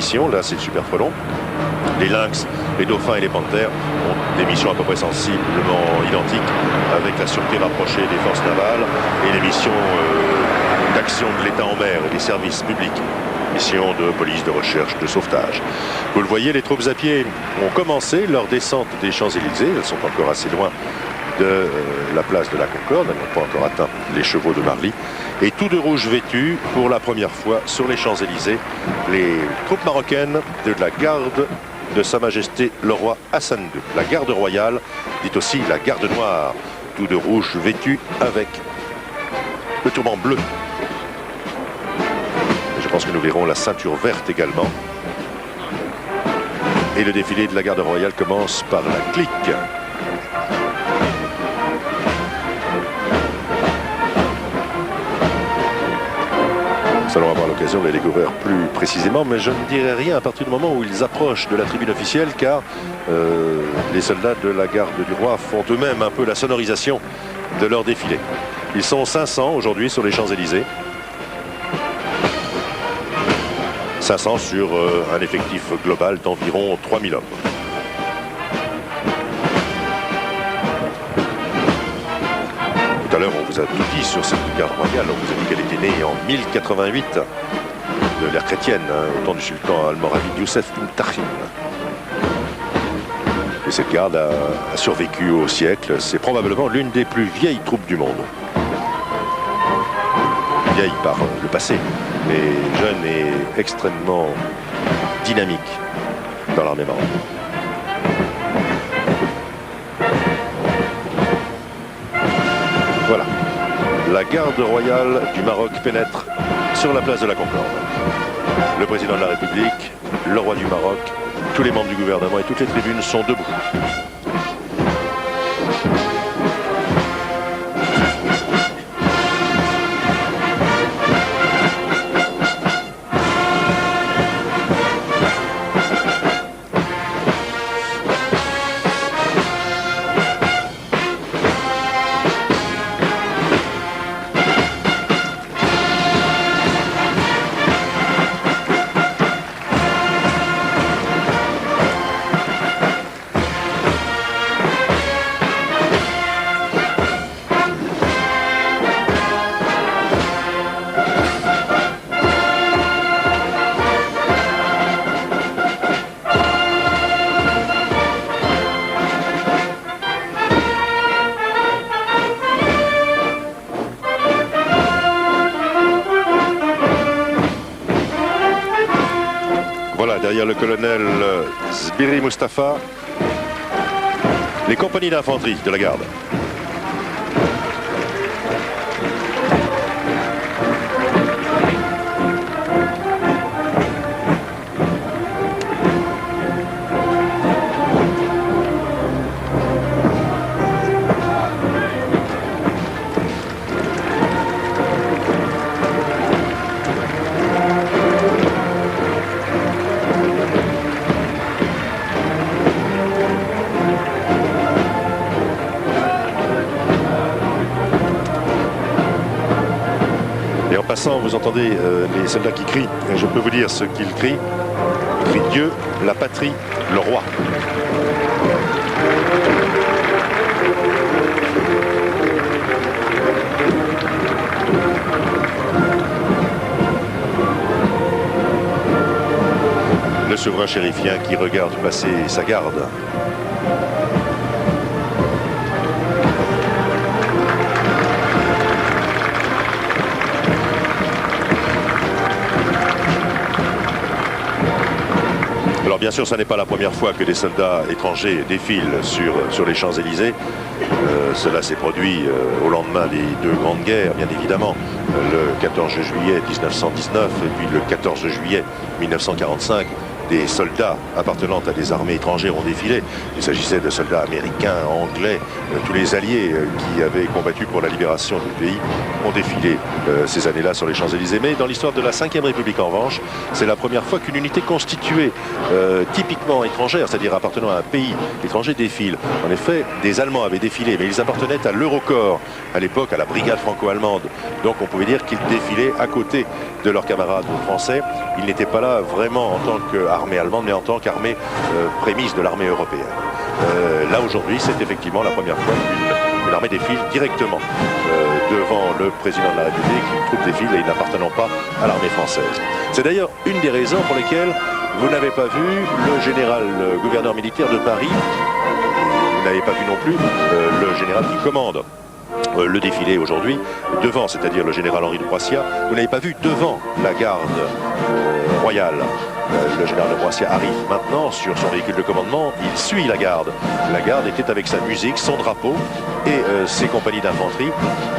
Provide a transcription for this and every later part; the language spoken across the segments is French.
missions. Là, c'est le super frelon. Les lynx, les dauphins et les panthères ont des missions à peu près sensiblement identiques avec la sûreté rapprochée des forces navales et les missions d'action de l'État en mer et des services publics. Missions de police, de recherche, de sauvetage. Vous le voyez, les troupes à pied ont commencé leur descente des Champs-Élysées. Elles sont encore assez loin de la place de la Concorde. Elles n'ont pas encore atteint les chevaux de Marly. Et tout de rouge vêtu, pour la première fois sur les Champs-Élysées, les troupes marocaines de la garde de Sa Majesté le roi Hassan II. La garde royale, dit aussi la garde noire, tout de rouge vêtu avec le turban bleu. Je pense que nous verrons la ceinture verte également. Et le défilé de la garde royale commence par la clique. Nous allons avoir l'occasion de les découvrir plus précisément, mais je ne dirai rien à partir du moment où ils approchent de la tribune officielle, car les soldats de la garde du roi font eux-mêmes un peu la sonorisation de leur défilé. Ils sont 500 aujourd'hui sur les Champs-Élysées. 500 sur un effectif global d'environ 3000 hommes. Tout à l'heure, on vous a tout dit sur cette garde royale. On vous a dit qu'elle était née en 1088 de l'ère chrétienne, au temps du sultan almoravide Youssef ibn Tachim. Et cette garde a survécu au siècle. C'est probablement l'une des plus vieilles troupes du monde. Vieille par le passé, mais jeune et extrêmement dynamique dans l'armée marocaine. Voilà, la garde royale du Maroc pénètre sur la place de la Concorde. Le président de la République, le roi du Maroc, tous les membres du gouvernement et toutes les tribunes sont debout. Derrière le colonel Zbiri Mustafa, les compagnies d'infanterie de la garde. Vous entendez les soldats qui crient, et je peux vous dire ce qu'ils crient. Ils crient Dieu, la patrie, le roi. Le souverain chérifien qui regarde passer sa garde. Alors bien sûr, ce n'est pas la première fois que des soldats étrangers défilent sur les Champs-Élysées. Cela s'est produit au lendemain des deux grandes guerres, bien évidemment, le 14 juillet 1919 et puis le 14 juillet 1945, des soldats appartenant à des armées étrangères ont défilé. Il s'agissait de soldats américains, anglais, tous les alliés qui avaient combattu pour la libération du pays ont défilé ces années-là sur les Champs-Élysées. Mais dans l'histoire de la Ve République, en revanche, c'est la première fois qu'une unité constituée typiquement étrangère, c'est-à-dire appartenant à un pays étranger, défile. En effet, des Allemands avaient défilé, mais ils appartenaient à l'Eurocorps, à l'époque à la brigade franco-allemande. Donc on pouvait dire qu'ils défilaient à côté de leurs camarades français. Ils n'étaient pas là vraiment en tant qu'armée allemande, mais en tant qu'armée prémisse de l'armée européenne. Là aujourd'hui, c'est effectivement la première fois qu'une armée défile directement devant le président de la République, une troupe défile et n'appartenant pas à l'armée française. C'est d'ailleurs une des raisons pour lesquelles vous n'avez pas vu le général gouverneur militaire de Paris, vous n'avez pas vu non plus le général qui commande le défilé aujourd'hui devant, c'est-à-dire le général Henri de Broissia. Vous n'avez pas vu devant la garde royale. Le général de Broissia arrive maintenant sur son véhicule de commandement, il suit la garde. La garde était avec sa musique, son drapeau et ses compagnies d'infanterie,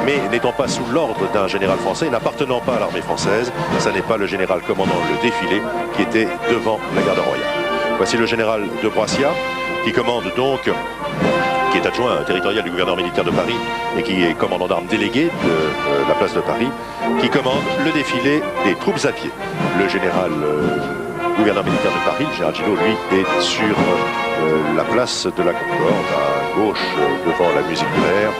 mais n'étant pas sous l'ordre d'un général français, n'appartenant pas à l'armée française, ça n'est pas le général commandant le défilé qui était devant la garde royale. Voici le général de Broissia qui commande donc, qui est adjoint territorial du gouverneur militaire de Paris et qui est commandant d'armes délégué de la place de Paris, qui commande le défilé des troupes à pied. Le général gouverneur militaire de Paris, le général Gillot, lui, est sur la place de la Concorde, à gauche, devant la musique de l'air.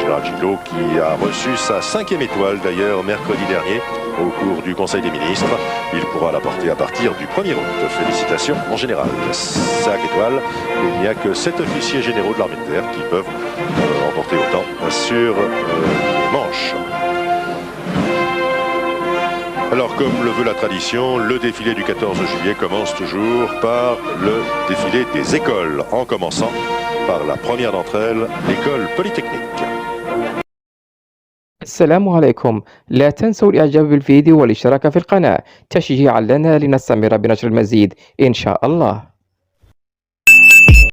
Général Gillot qui a reçu sa 5e étoile d'ailleurs mercredi dernier au cours du Conseil des ministres. Il pourra la porter à partir du 1er août. Félicitations en général. 5 étoiles. Il n'y a que 7 officiers généraux de l'armée de terre qui peuvent emporter autant sur les manches. Alors, comme le veut la tradition, le défilé du 14 juillet commence toujours par le défilé des écoles, en commençant par la première d'entre elles, l'école polytechnique. السلام عليكم. لا تنسوا الإعجاب بالفيديو والاشتراك في القناة تشجيعا لنا لنستمر بنشر المزيد إن شاء الله.